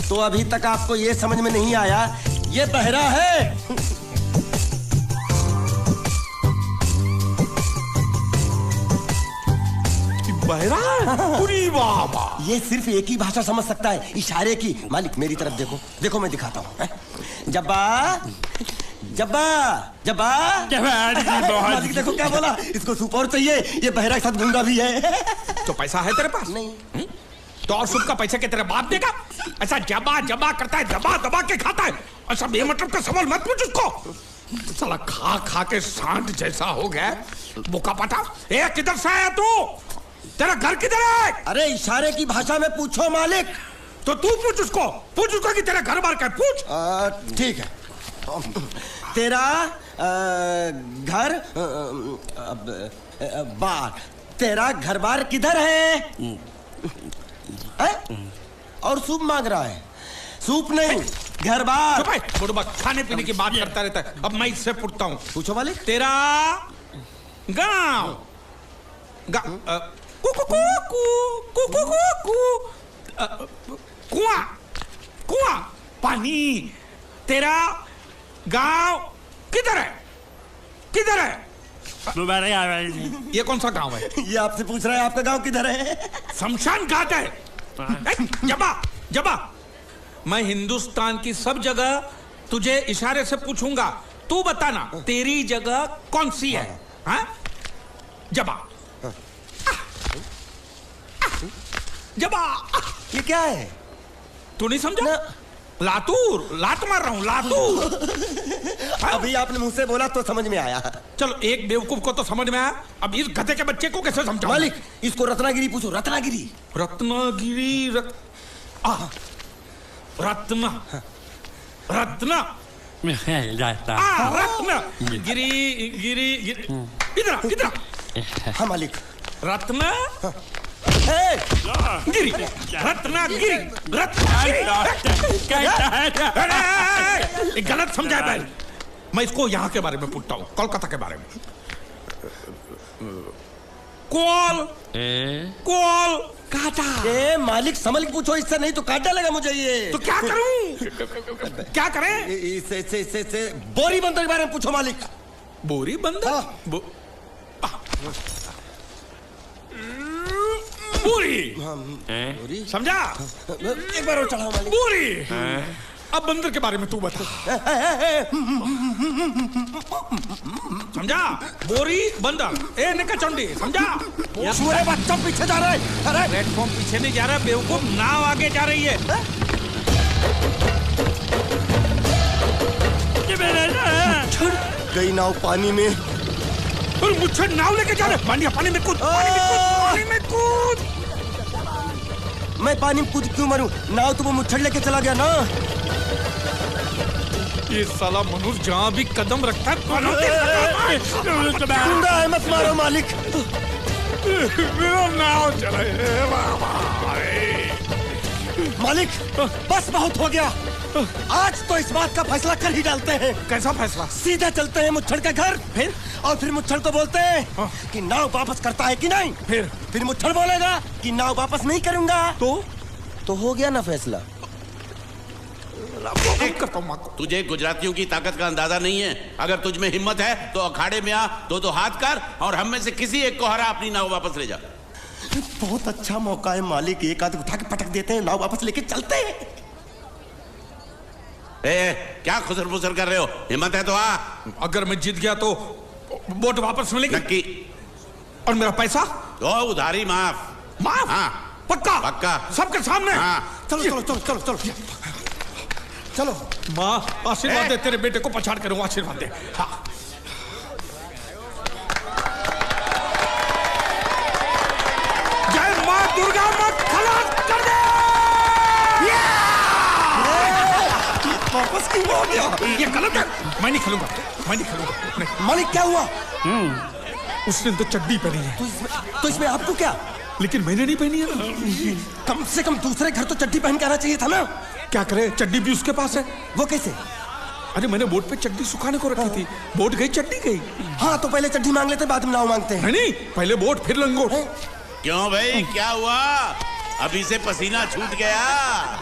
तो अभी तक आपको ये समझ में नहीं आया ये बहरा है। बहरा? पूरी वाह। ये सिर्फ एक ही भाषा समझ सकता है, इशारे की। मालिक मेरी तरफ देखो, देखो मैं दिखाता हूँ। जब्बा जब्बा जब्बा। मालिक देखो क्या बोला, इसको सूप और चाहिए। ये बहरा के साथ गूंगा भी है। तो पैसा है तेरे पास? नहीं। तो और सूप का पैसा के तेरे बाप देगा? ऐसा जबा जबा करता है, दबा दबा के खाता है। ऐसा बेमतलब का सवाल मत पूछ उसको। साला खा खा के सांड जैसा हो गया। बुका पटा। ए किधर से आया तू? तेरा घर किधर है? अरे इशारे की भाषा में पूछो मालिक। तो तू पूछ उसको कि तेरा घर बार क्या है, पूछ। ठीक है। तेरा घर बार, तेरा घर बार किधर है? और सूप मांग रहा है। सूप नहीं, घर बार। चुप है, बुढ़बा खाने पीने की बात करता रहता है। अब मैं इससे पूछता हूँ। पूछो मालिक। तेरा गाँव कुआं कुआं पानी, तेरा गांव किधर है? किधर है? ये कौन सा गांव है? ये आपसे पूछ रहा है आपका गांव किधर है? शमशान घाट है। जबा जबा, मैं हिंदुस्तान की सब जगह तुझे इशारे से पूछूंगा, तू बताना तेरी जगह कौन सी है? हाँ? जबा जबा। ये क्या है? तू नहीं समझा? लातूर, लात मार रहा हूं, लातूर। अभी आपने मुंह से बोला तो समझ में आया। चलो एक बेवकूफ को तो समझ में आया, अब इस गधे के बच्चे को कैसे समझाऊं? मालिक इसको रत्नागिरी पूछो। रत्नागिरी। रत्नागिरी रत्न रत्न रत्न गिरी गिरी इधर इधर। हाँ मालिक। रत्न गिरी, रत्नागिरी, रत्नागिरी। गलत समझा है। मैं इसको यहाँ के बारे में पूछता हूँ, कोलकाता के बारे में। कोल कोल काटा। मालिक संभल के पूछो, इससे नहीं तो काट डालेगा मुझे ये। तो क्या करूं? क्या करें? इससे बोरी बंदर के बारे में पूछो मालिक। बोरी बंदर? पूरी समझा? एक बार और चढ़ाओ मालिक। पूरी। अब बंदर के बारे में तू बता। समझा? बोरी बंदर। ए निकचंडी, समझा? सूरे बच्चा पीछे जा रहा है। अरे प्लेटफॉर्म पीछे नहीं जा रहा, बेवकूफ, नाव आगे जा रही है। गई नाव पानी में। और मुझे नाव लेके जा रहे। पानी में कूद, पानी में कूद। मैं पानी में कूद क्यों मरूं? नाव तो वो मुच्छड़ लेके चला गया ना। ये साला मनुष्य जहाँ भी कदम रखता है गुंडा है, मत मारो मालिक। नाव चले। मालिक बस बहुत हो गया। आज तो इस बात का फैसला कर ही डालते हैं। कैसा फैसला? सीधा चलते हैं मुच्छड़ के घर, फिर मुच्छड़ को बोलते हैं कि नाव वापस करता है कि नहीं। फिर मुच्छड़ बोलेगा कि नाव वापस नहीं करूंगा। तो हो गया ना फैसला। तुझे गुजरातियों की ताकत का अंदाजा नहीं है। अगर तुझ में हिम्मत है तो अखाड़े में आ, दो हाथ कर और हम में से किसी एक को हरा अपनी नाव वापस ले जा। बहुत अच्छा मौका है मालिक, एक आदमी उठा के पटक देते हैं, नाव वापस लेके चलते हैं। क्या खुसर फुसर कर रहे हो? हिम्मत है तो आ। अगर मैं जीत गया तो बोट वापस मिलेगी? नक्की। और मेरा पैसा? तो उधारी माफ। माफ? हाँ। पक्का? पक्का। सबके सामने? हाँ। चलो। माँ आशीर्वाद दे, तेरे बेटे को पछाड़ करूंगा, आशीर्वाद दे। हाँ। जय माँ दुर्गा, मत खलास कर दे। वापस क्यों हो गया? ये गलत है। मैं नहीं खेलूंगा। मालिक क्या हुआ? उसने तो चड्डी पहनी है। तो इसमें आपको क्या? लेकिन मैंने नहीं पहनी है। कम से कम दूसरे घर तो चड्डी पहन के आना चाहिए था ना। क्या करे, चड्डी भी उसके पास है। वो कैसे? अरे मैंने बोट पे चड्डी सुखाने को रखी थी, बोट गई, चड्डी गई। हाँ तो पहले चड्डी मांग लेते, बाद में नाव मांगते हैं। नहीं, पहले बोट फिर लंगोट। क्यों भाई, क्या हुआ? अभी से पसीना छूट गया।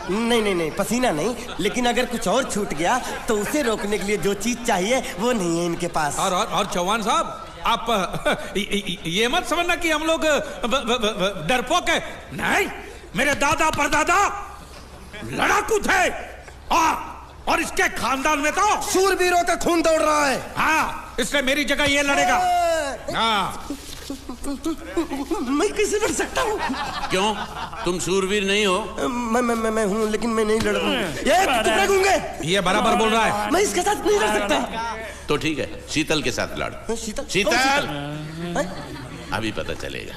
नहीं नहीं नहीं, पसीना नहीं, लेकिन अगर कुछ और छूट गया तो उसे रोकने के लिए जो चीज चाहिए वो नहीं है इनके पास। और चौहान साहब, आप ये मत समझना कि हम लोग डरपोक है। नहीं, मेरे दादा परदादा लड़ाकू थे और इसके खानदान में तो शूरवीरों का खून दौड़ रहा है। हाँ, इसलिए मेरी जगह ये लड़ेगा। हाँ। मैं कैसे लड़ सकता हूँ? क्यों, तुम शूरवीर नहीं हो? मैं हूँ, लेकिन मैं नहीं लड़ रहा हूँ। ये बराबर बोल रहा है। मैं इसके साथ नहीं लड़ सकता। तो ठीक है, शीतल के साथ लड़। शीतल? शीतल, अभी पता चलेगा।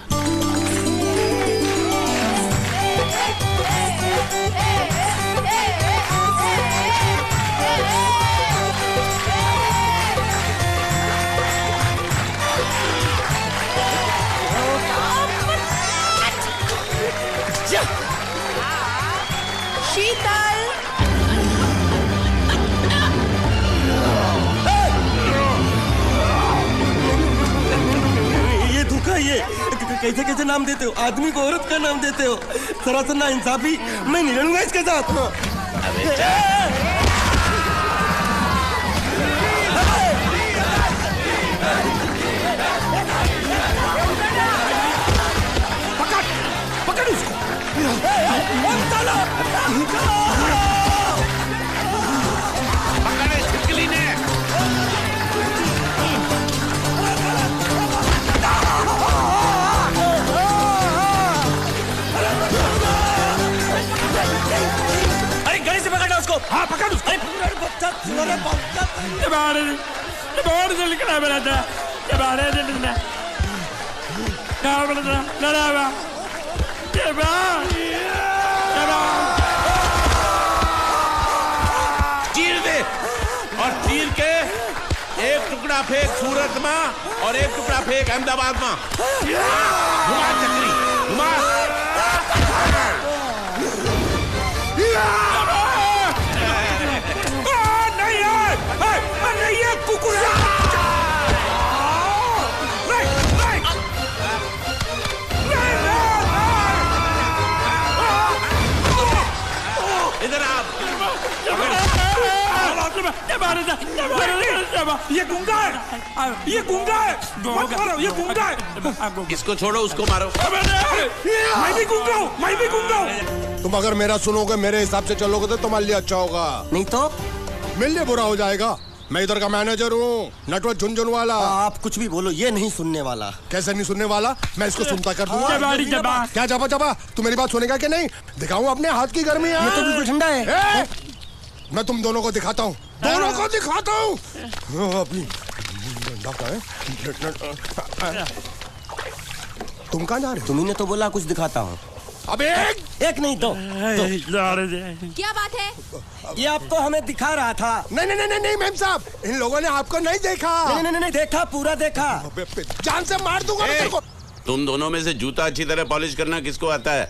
शीतल, ये धोखा, ये कैसे कैसे नाम देते हो? आदमी को औरत का नाम देते हो। सरासर ना इंसाफी। मैं नहीं लड़ूंगा इसके साथ। अबे जा। पकड़ उसको। पकड़े छिपकली ने। अरे गले से पकड़ना उसको। हाँ, पकड़ उसको। बाहर से निकला मेरा था, बाहर से निकला, क्या बोला था? लड़ा हुआ, चीर दे, और चीर के एक टुकड़ा फेंक सूरत में और एक टुकड़ा फेंक अहमदाबाद में। घुमा चक्री, घुमा। नहीं है कुकुर। इधर आप। ये गुंगा है, ये गुंगा है। मत मारो, ये गुंगा है। इसको छोड़ो, उसको मारो। मैं भी गुंगा हूँ, मैं भी गुंगा हूँ। तुम अगर मेरा सुनोगे, मेरे हिसाब से चलोगे तो तुम्हारे लिए अच्छा होगा, नहीं तो मेरे लिए बुरा हो जाएगा। मैं इधर का मैनेजर हूँ, नटवर झुनझुन आप कुछ भी बोलो, ये नहीं सुनने वाला। कैसे नहीं सुनने वाला? मैं इसको सुनता कर दूंगा। क्या जबा जबा? तू मेरी बात सुनेगा कि नहीं? दिखाऊं अपने हाथ की गर्मी? ये तो बिल्कुल ठंडा है। मैं तुम दोनों को दिखाता हूँ, दोनों को दिखाता हूँ। तुम कहाँ जा रहे हो? तुम्ही ने तो बोला कुछ दिखाता हूँ। अब एक नहीं, दो। क्या बात है? ये आपको हमें दिखा रहा था। नहीं नहीं नहीं नहीं मैम साहब, इन लोगों ने आपको नहीं देखा। नहीं नहीं नहीं, देखा, पूरा देखा। जान से मार दूंगा मैं तेरे को। तुम दोनों में से जूता अच्छी तरह पॉलिश करना किसको आता है?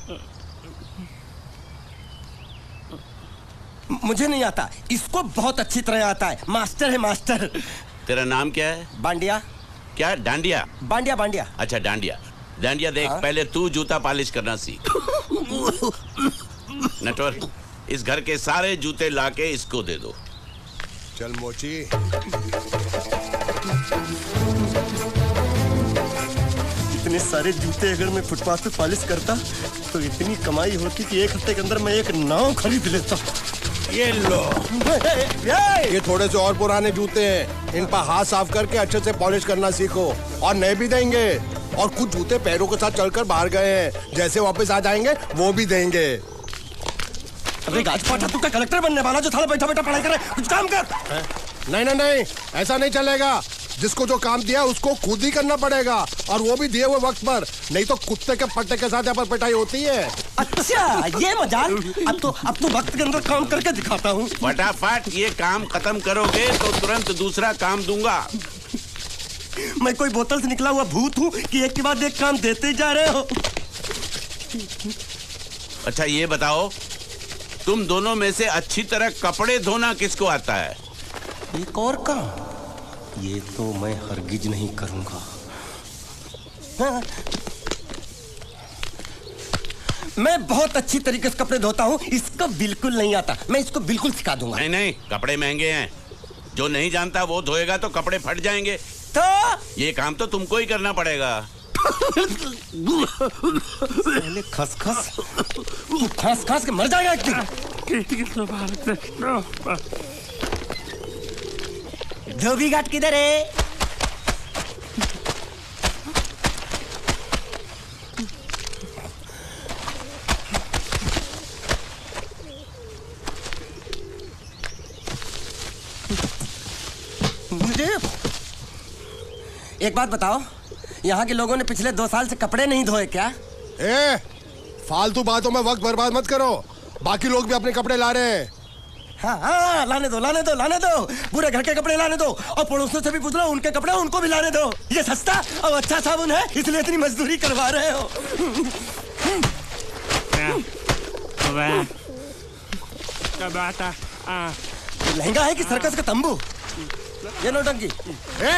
मुझे नहीं आता, इसको बहुत अच्छी तरह आता है। मास्टर है, मास्टर। तेरा नाम क्या है? बांडिया। क्या? डांडिया? बांडिया, बांडिया। अच्छा, डांडिया। डांडिया देख, पहले तू जूता पॉलिश करना सीख। नटवर, इस घर के सारे जूते लाके इसको दे दो। चल मोची। इतने सारे जूते अगर मैं फुटपाथ पे पॉलिश करता तो इतनी कमाई होती कि एक हफ्ते के अंदर मैं एक नाव खरीद लेता। ये लो, ये थोड़े से और पुराने जूते हैं, इन पर हाथ साफ करके अच्छे से पॉलिश करना सीखो। और नए भी देंगे, और कुछ जूते पैरों के साथ चलकर बाहर गए हैं, जैसे वापस आ जाएंगे वो भी देंगे। अरे गाजपाटा, तू क्या कलेक्टर बनने वाला जो थाला बैठा बैठा पढ़ाई करे? कुछ काम कर। नहीं नहीं नहीं, ऐसा नहीं चलेगा। जिसको जो काम दिया उसको खुद ही करना पड़ेगा, और वो भी दिए हुए वक्त पर, नहीं तो कुत्ते के पट्टे के साथ यहाँ पर पिटाई होती है। अच्छा, ये मजाक। अब तो वक्त के अंदर काम करके दिखाता हूँ। फटाफट ये काम खत्म करोगे तो तुरंत दूसरा काम दूंगा। मैं कोई बोतल से निकला हुआ भूत हूँ कि एक के बाद एक काम देते जा रहे हो? अच्छा ये बताओ, तुम दोनों में से अच्छी तरह कपड़े धोना किसको आता है? एक और काम? ये तो मैं हरगिज नहीं करूंगा। हाँ। मैं बहुत अच्छी तरीके से कपड़े धोता हूँ, इसको बिल्कुल नहीं आता। मैं इसको बिल्कुल सिखा दूंगा। नहीं नहीं, कपड़े महंगे हैं, जो नहीं जानता वो धोएगा तो कपड़े फट जाएंगे। तो ये काम तो तुमको ही करना पड़ेगा। खस खस के मर जाएगा एक दिन। धोबी घाट किधर है? मुझे एक बात बताओ, यहाँ के लोगों ने पिछले 2 साल से कपड़े नहीं धोए क्या? फालतू बातों में वक्त बर्बाद मत करो, बाकी लोग भी अपने कपड़े ला रहे हैं। हाँ, लाने दो, पूरे घर के कपड़े लाने दो, और पड़ोसियों से भी पूछ लो, उनके कपड़े उनको भी लाने दो। ये सस्ता और अच्छा साबुन है, इसलिए इतनी मजदूरी करवा रहे हो। लहंगा है कि सर्कस का तंबू? ये नौटंकी।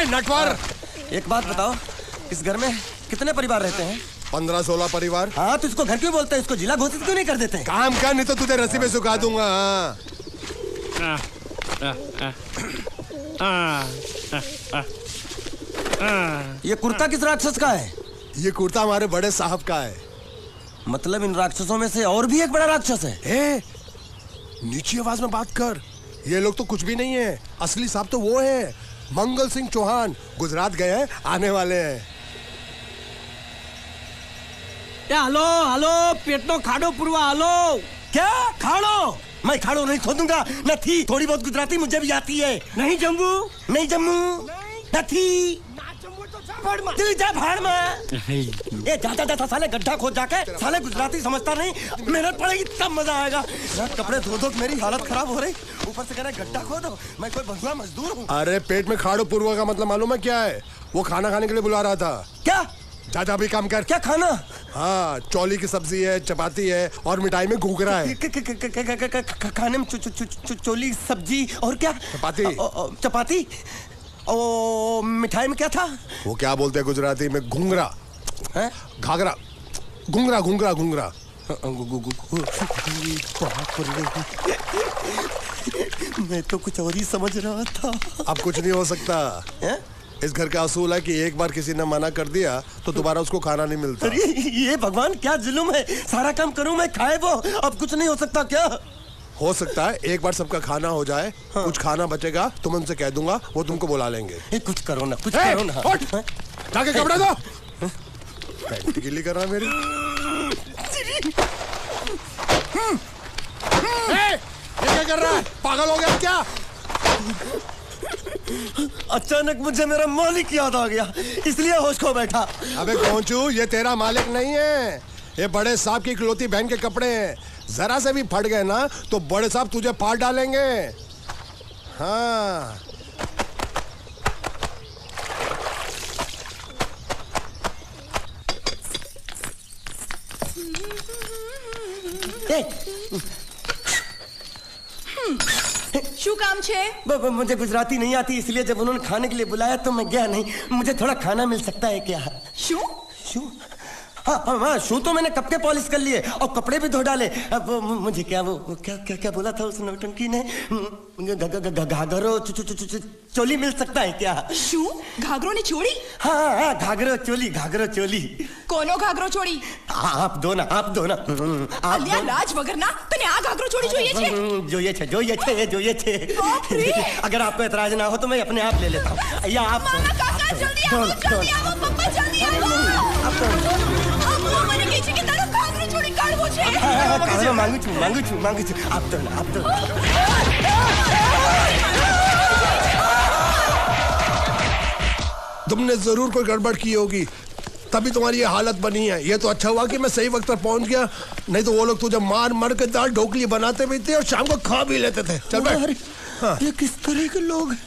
नटवर, एक बात बताओ, इस घर में कितने परिवार रहते हैं? 15-16 परिवार। हाँ, तो इसको घर क्यों बोलते हैं? इसको जिला घोषित क्यों नहीं कर देते? काम कर, नहीं तो तुझे रस्सी में सुखा दूंगा। ये कुर्ता किस राक्षस का है? ये कुर्ता हमारे बड़े साहब का है। मतलब इन राक्षसों में से और भी एक बड़ा राक्षस है? नीची आवाज में बात कर, ये लोग तो कुछ भी नहीं है, असली साहब तो वो है, मंगल सिंह चौहान। गुजरात गए हैं, आने वाले हैं। हेलो, पेटनो खाड़ो पुरवा, हेलो। क्या खाड़ो? मैं खाड़ो नहीं खोदूंगा, न थी। थोड़ी बहुत गुजराती मुझे भी आती है। नहीं जम्मू, न थी। तू जा भाड़ में। ये जाता साले गड्ढा खोद जाके, साले गुजराती समझता नहीं। मेहनत पड़ेगी तब मजा आएगा। कपड़े धो धो मेरी हालत खराब हो रही, ऊपर से कह रहे गड्ढा खोदो। मैं कोई बंधुआ मजदूर हूँ? अरे पेट में खाड़ो पुरवा का मतलब मालूम है क्या है? वो खाना खाने के लिए बुला रहा था। क्या? जा भी काम कर। क्या खाना? हाँ, चौली की सब्जी है, चपाती है और मिठाई में घूघरा है। खाने में चोली सब्जी और क्या? चपाती। ओ, मिठाई में क्या था? वो क्या बोलते हैं गुजराती में? घूंघरा है? घाघरा, घूंघरा। मैं तो कुछ और ही समझ रहा था। अब कुछ नहीं हो सकता है? इस घर का असूल है कि एक बार किसी ने मना कर दिया तो दोबारा उसको खाना नहीं मिलता। ये भगवान क्या जुल्म है? सारा काम करूं मैं, खाए वो। अब कुछ नहीं हो सकता क्या? हो सकता है एक बार सबका खाना हो जाए। हाँ। कुछ खाना बचेगा तो मैं उनसे कह दूंगा, वो तुमको बुला लेंगे। कुछ करो ना, कुछ करो ना। जाके कपड़े दो। पैंट गिल्ली कर रहा मेरी। ये क्या कर रहा है? पागल हो गया क्या? अचानक मुझे मेरा मालिक याद आ गया, इसलिए होश खो बैठा। अबे पहुंचू, ये तेरा मालिक नहीं है, ये बड़े साहब की इकलौती बहन के कपड़े हैं। जरा से भी फट गए ना तो बड़े साहब तुझे फाड़ डालेंगे। हाँ, શું કામ છે? मुझे गुजराती नहीं आती, इसलिए जब उन्होंने खाने के लिए बुलाया तो मैं गया नहीं। मुझे थोड़ा खाना मिल सकता है क्या? शू? हाँ, शू तो मैंने कब के पॉलिश कर लिए और कपड़े भी धो डाले। अब मुझे क्या क्या बोला था उस नौटंकी ने? घाघरो चोली मिल सकता है क्या? शू? घाघरो ने छोड़ी? हाँ, घाघरो चोली। कोनो घाघरो छोड़ी? आप दो ना। અલ્યા લાજ વગરના, તને આ ઘાઘરો છોડી જોઈએ છે? જોઈએ છે। अगर आपको एतराज ना हो तो मैं अपने आप ले लेता हूँ। या आप મામા કાકા જલ્દી આવો, પપ્પા જલ્દી આવો। અમ્મા મને કહે છે કે તારો ઘાઘરો છોડી કાઢવો છે। मांगू छू। आप तो तुमने जरूर कोई गड़बड़ की होगी, तभी तुम्हारी ये हालत बनी है। ये तो अच्छा हुआ कि मैं सही वक्त पर पहुंच गया, नहीं तो वो लोग तुझे मार के दाल ढोकली बनाते भी थे और शाम को खा भी लेते थे। चल बैठ। हाँ। ये किस तरह के लोग हैं?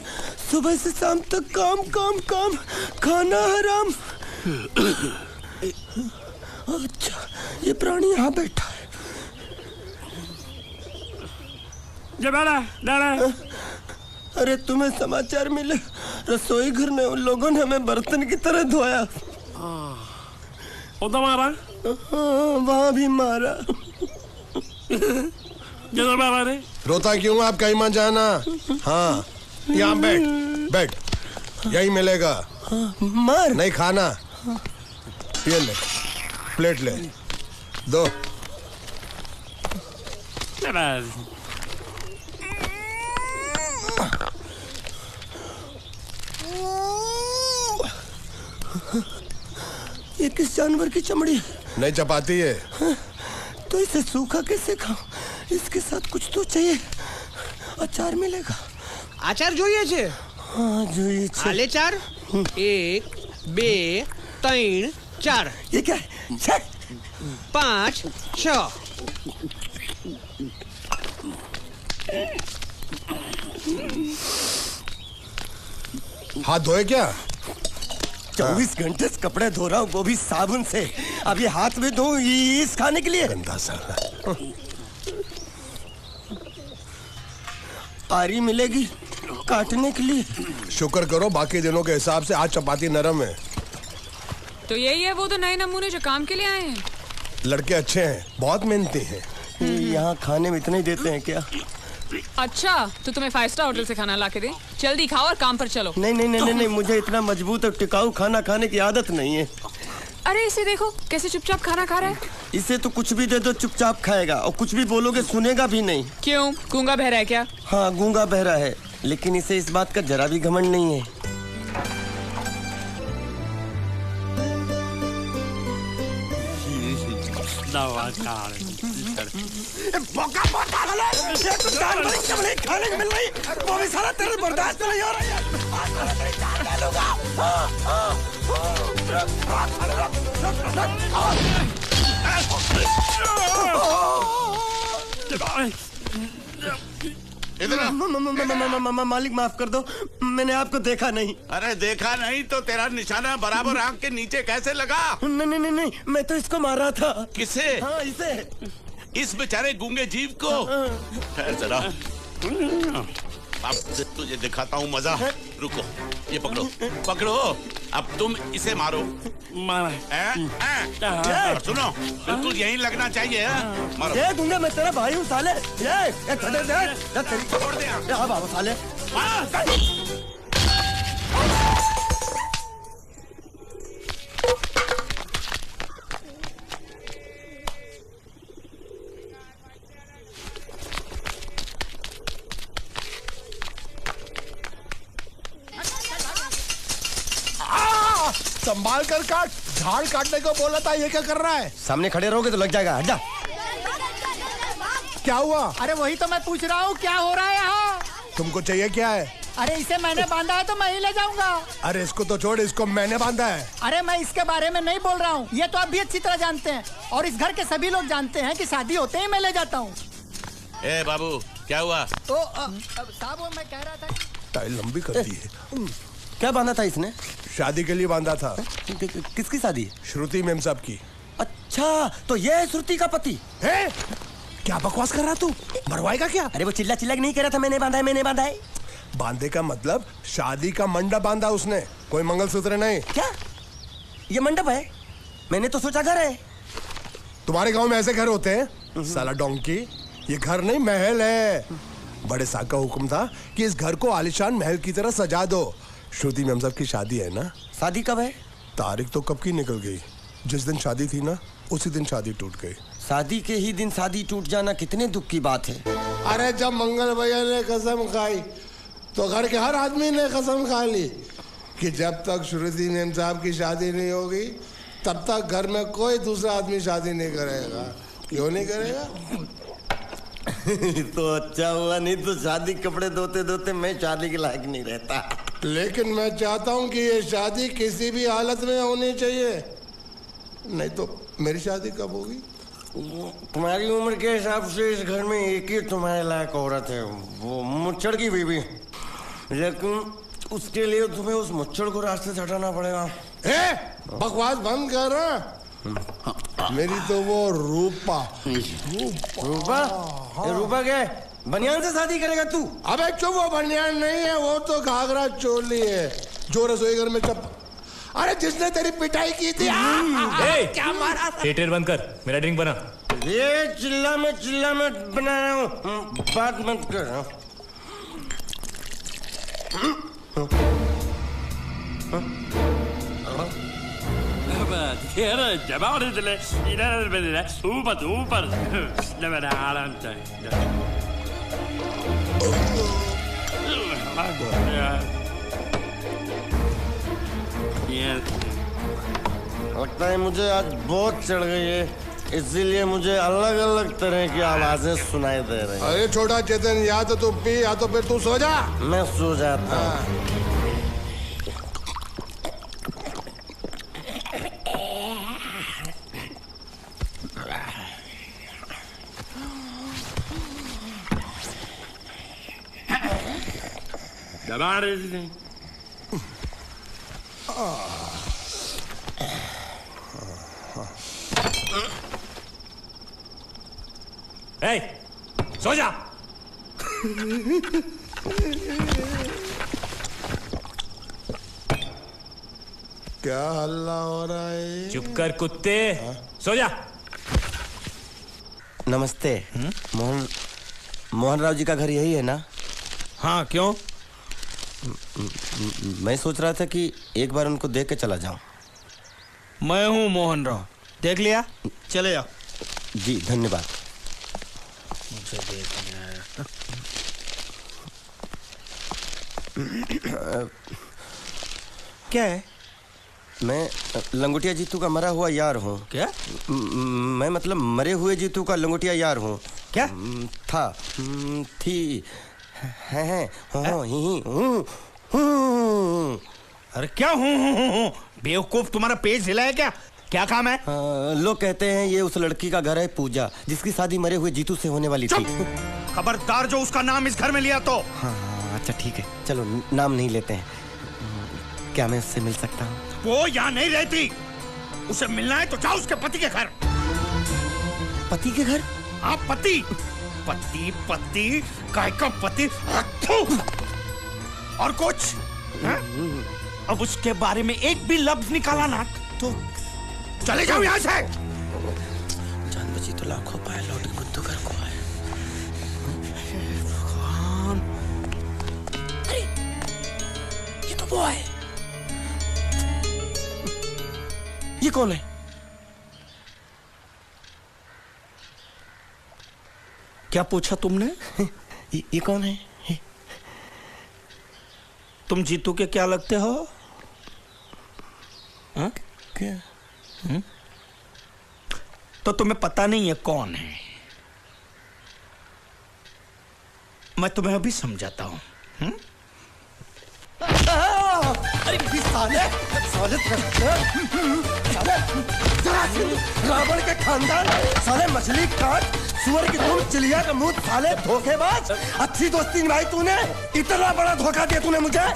सुबह से शाम तक काम, खाना हराम। अच्छा, ये प्राणी यहाँ बैठा है। अरे तुम्हें समाचार मिले? रसोई घर में उन लोगों ने हमें बर्तन की तरह धोया। वहाँ भी मारा। जरूर बाबा रे। रोता क्यों आप कहीं मत जाना। हाँ यहाँ बैठ बैठ, यही मिलेगा। मार नहीं खाना, ये ले प्लेट ले दो। ये किस जानवर की चमड़ी? नहीं चपाती है। तो इसे सूखा कैसे खाऊं? इसके साथ कुछ तो चाहिए। अचार मिलेगा? આચાર જોઈએ છે? हाँ જોઈએ છે। આલે ચાર 1 2 3 4 ये क्या है? छे! 5 6 हाथ धोए क्या? 24 घंटे से कपड़े धो रहा हूँ, वो भी साबुन से। अब ये हाथ में धो इस खाने के लिए? गंदा साला। आरी मिलेगी काटने के लिए? शुक्र करो बाकी दिनों के हिसाब से आज चपाती नरम है। तो यही है वो तो नए नमूने जो काम के लिए आए हैं। लड़के अच्छे हैं, बहुत मेहनती हैं। यहाँ खाने में इतना ही देते हैं क्या? अच्छा तो तुम्हें 5 स्टार होटल से खाना ला के दे? जल्दी खाओ और काम पर चलो। नहीं नहीं नहीं नहीं, मुझे इतना मजबूत और टिकाऊ खाना खाने की आदत नहीं है। अरे इसे देखो कैसे चुपचाप खाना खा रहा है। इसे तो कुछ भी दे दो चुपचाप खाएगा, और कुछ भी बोलोगे सुनेगा भी नहीं। क्यों, गूंगा बहरा है क्या? हाँ गूंगा बहरा है, लेकिन इसे इस बात का जरा भी घमंड नहीं है। मौका बहुत पागल है। ये तो जानवर की चमड़ी खाने को मिल रही, वो भी साला तेरे बर्दाश्त नहीं हो रही है। आज मैं तेरी जान ले लूंगा। मालिक माफ कर दो, मैंने आपको देखा नहीं। अरे देखा नहीं तो तेरा निशाना बराबर आंख के नीचे कैसे लगा? नहीं नहीं नहीं, मैं तो इसको मार रहा था। किसे? हाँ इसे। इस बेचारे गूंगे जीव को? ठहर जरा, अब तुझे दिखाता हूँ मजा। रुको, ये पकड़ो पकड़ो, अब तुम इसे मारो। सुनो, बिल्कुल यहीं लगना चाहिए। मारो। ये गूंगा, मैं तेरा भाई हूँ साले। ये छोड़ दे। हाँ बाबा साले। संभाल कर काट, झाड़ काटने को बोला था, ये क्या कर रहा है? सामने खड़े रहोगे तो लग जाएगा। हट जा। क्या हुआ? अरे वही तो मैं पूछ रहा हूँ, क्या हो रहा है यहाँ? तुमको चाहिए क्या है? अरे इसे मैंने बांधा है तो मैं ही ले जाऊंगा। अरे इसको तो छोड़, इसको मैंने बांधा है। अरे मैं इसके बारे में नहीं बोल रहा हूँ, ये तो आप भी अच्छी तरह जानते हैं, और इस घर के सभी लोग जानते हैं कि शादी होते ही मैं ले जाता हूँ। ए बाबू, क्या हुआ? तो साहब वो मैं कह रहा था। टाइल लंबी कर दी है। क्या बांधा था इसने? शादी के लिए बांधा था। किसकी शादी? श्रुति मेम साहब की। अच्छा, तो ये है श्रुति का पति? है? क्या बकवास कर रहा तू? मरवाएगा क्या? अरे वो चिल्ला चिल्ला नहीं कह रहा था मैंने बांधा है, मैंने बांधा है। बांधे का मतलब शादी का मंडप बांधा उसने, कोई मंगलसूत्र नहीं। क्या ये मंडप है? मैंने तो सोचा घर है। तुम्हारे गांव में ऐसे घर होते हैं साला डोंकी? ये घर नहीं, महल है। बड़े साहब का हुक्म था कि इस घर को आलीशान महल की तरह सजा दो। श्रुति मेम साहब की शादी है ना? शादी कब है? तारीख तो कब की निकल गई, जिस दिन शादी थी ना उसी दिन शादी टूट गई। शादी के ही दिन शादी टूट जाना कितने दुख की बात है। अरे जब मंगल भैया ने कसम खाई तो घर के हर आदमी ने कसम खा ली कि जब तक श्रुति मेम साहब की शादी नहीं होगी तब तक घर में कोई दूसरा आदमी शादी नहीं करेगा। क्यों नहीं करेगा? तो अच्छा हुआ, नहीं तो शादी कपड़े धोते धोते मैं शादी के लायक नहीं रहता। लेकिन मैं चाहता हूँ कि ये शादी किसी भी हालत में होनी चाहिए, नहीं तो मेरी शादी कब होगी? तुम्हारी उम्र के हिसाब से इस घर में एक ही तुम्हारे लायक औरत है, वो मुच्छड़ की बीवी। लेकिन उसके लिए तुम्हें उस मुच्छड़ को रास्ते से हटाना पड़ेगा। बकवास बंद कर रहा। मेरी तो वो रूपा। रूपा? रूपा क्या है? बनियान से शादी करेगा तू? अबे चुप, वो बनियान नहीं है, वो तो घाघरा चोली है जो रसोई घर में अरे जिसने तेरी पिटाई की थी क्या मारा था? थिएटर बंद कर, मेरा ड्रिंक बना। ये चिल्ला मत बना रहा हूँ, बात मत कर। ऊपर आराम लगता है मुझे आज बहुत चढ़ गई है, इसीलिए मुझे अलग अलग तरह की आवाजें सुनाई दे रही हैं। अरे छोटा चेतन, या तो तू पी या तो फिर तू सो जा। मैं सो जाता हूँ। दबा रहे थे। सो जा। क्या हल्ला हो रहा है? चुप कर कुत्ते, सो जा। नमस्ते। मोहन राव जी का घर यही है ना? हाँ, क्यों? मैं सोच रहा था कि एक बार उनको देख के चला जाऊं। मैं हूँ मोहन राव, देख लिया? चले जाओ। जी धन्यवाद। मुझे देखना है। क्या है? मैं लंगोटिया जीतू का मरा हुआ यार हूँ। क्या? मैं मतलब मरे हुए जीतू का लंगोटिया यार हूँ। क्या? था, थी, है, अरे क्या हूँ? बेवकूफ, तुम्हारा पेज हिला है क्या? क्या काम है? लोग कहते हैं ये उस लड़की का घर है पूजा, जिसकी शादी मरे हुए जीतू से होने वाली थी। खबरदार जो उसका नाम इस घर में लिया तो। हाँ अच्छा ठीक है, चलो नाम नहीं लेते हैं। क्या मैं उससे मिल सकता हूँ? वो यहाँ नहीं रहती। उसे मिलना है तो जाओ उसके पति के घर। पति के घर? हाँ, पति पति काय का पति। और कुछ है? अब उसके बारे में एक भी लफ्ज निकाला ना तो चले जाओ यहाँ से। जान बची तो लाखों पाए, लौट के बुद्धू घर को आए। भगवान, अरे ये तो वो है। ये कौन है? क्या पूछा तुमने? ये कौन है? तुम जीतू के क्या लगते हो? हा? क्या? तो तुम्हें पता नहीं है कौन है? मैं तुम्हें अभी समझाता हूं। अरे साले रावण के खानदान, साले मछली काट, सुअर की तुम, चिलिया का मुंह, साले धोखेबाज। अच्छी दोस्ती निभाई तूने, इतना बड़ा धोखा दिया तूने मुझे।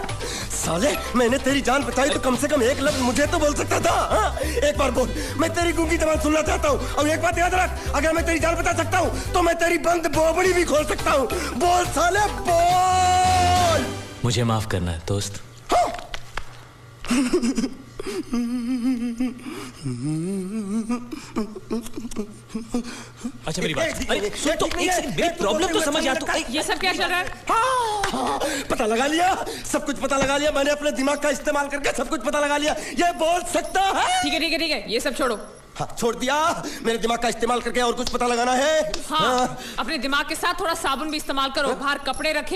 साले मैंने तेरी जान बचाई तो कम से कम एक लफ्ज मुझे तो बोल सकता था। हाँ? एक बार बोल, मैं तेरी गूंगी जबान सुनना चाहता हूँ। और एक बात याद रख, अगर मैं तेरी जान बचा सकता हूँ तो मैं तेरी बंद बोबड़ी भी खोल सकता हूँ। बोल साले बोल। मुझे माफ करना है दोस्त। अच्छा मेरी बात, अरे सुन तो, एक सेकंड, मेरी प्रॉब्लम तो समझ आ तू। ये सब क्या चल रहा है? हाँ, पता लगा लिया, सब कुछ पता लगा लिया मैंने। अपने दिमाग का इस्तेमाल करके सब कुछ पता लगा लिया। ये बोल सकता है? ठीक है ठीक है ठीक है, ये सब छोड़ो। हाँ, छोड़ दिया। मेरे दिमाग का इस्तेमाल करके और कुछ पता लगाना है? हाँ, अपने दिमाग के साथ थोड़ा साबुन भी इस्तेमाल करो। बाहर कपड़े रखे